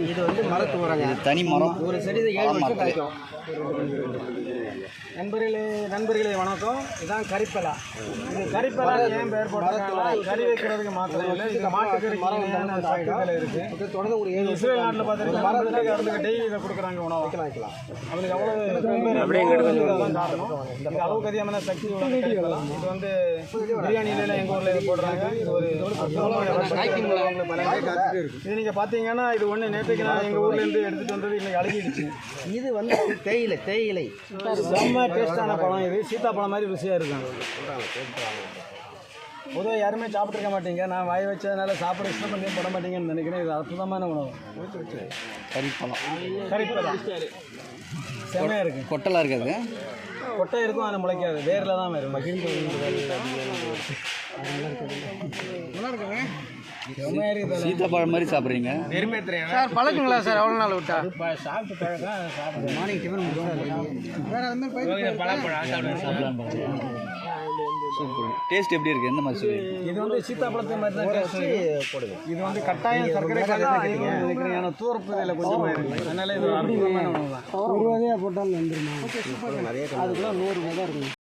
இது வந்து மரத்துவரங்க, தனி மரம். ஒரு செடி 7 வருஷம் காய்க்கும். நண்பர்களே வணக்கம். இதுதான் கறிப்பலா. இது கறிப்பலா ஏன் பேர் போட்டாங்கன்னா கறி வைக்கிறதுக்கு மாத்திரம் இல்லை, இது மாட்டுக்கறி சத்துக்கள் இருக்குது. தொடர்ந்து ஒரு 7 இஸ்ரேல் நாட்டில் பார்த்தீங்கன்னா அவங்களுக்கு டெய்லி இதை கொடுக்குறாங்க உணவு. வைக்கலாம் அவங்களுக்கு அவ்வளோ தான் காரணம். இது அளவுக்கு அதிகமான சக்தி கறிப்பலாம். இது வந்து பிரியாணியில எங்கள் ஊரில் இது போடுறாங்க. இது ஒரு இது நீங்கள் பார்த்தீங்கன்னா இது ஒன்று நேற்றுக்கு நான் எங்கள் ஊர்லேருந்து எடுத்துகிட்டு வந்தது இன்னைக்கு அழுகிடுச்சு. இது வந்து தேயிலை செம்ம டேஸ்டான பழம். இது சீத்தாப்பழம் மாதிரி ருசியாக இருக்கும். பொதுவாக யாருமே சாப்பிட்ருக்க மாட்டீங்க. நான் வாய் வச்சதுனால சாப்பிட இஷ்டம் போட மாட்டீங்கன்னு நினைக்கிறேன். இது அற்புதமான உணவு. கறிப்பழம் செம்மையாக இருக்குது. கொட்டெல்லாம் இருக்காது, கொட்டை இருக்கும், அதில் முளைக்காது, வேரில் தான் வரும். நல்லா இருக்குங்க. சீத்தாப்பழம் மாதிரி சாப்பிட்றீங்க சார். பழக்குங்களா சார்? எவ்வளோ நாள் விட்டா சாப்பிட்டு பழக்கம். மார்னிங் டிஃபன் வேற சூப்பர். டேஸ்ட் எப்படி இருக்குது? எந்த மாதிரி? இது வந்து சீத்தாப்பழத்தை மாதிரி தான் டேஸ்ட் போடுது. இது வந்து கட்டாயம் சர்க்கரை நினைக்கிறேன். தூரப்பு இதில் கொஞ்சம் அதனால இது அற்புதமான உணவு தான். 1 ரூபாயே போட்டாலும் வந்துருமா? அதுக்குலாம் 100 ரூபா தான் இருக்கும்.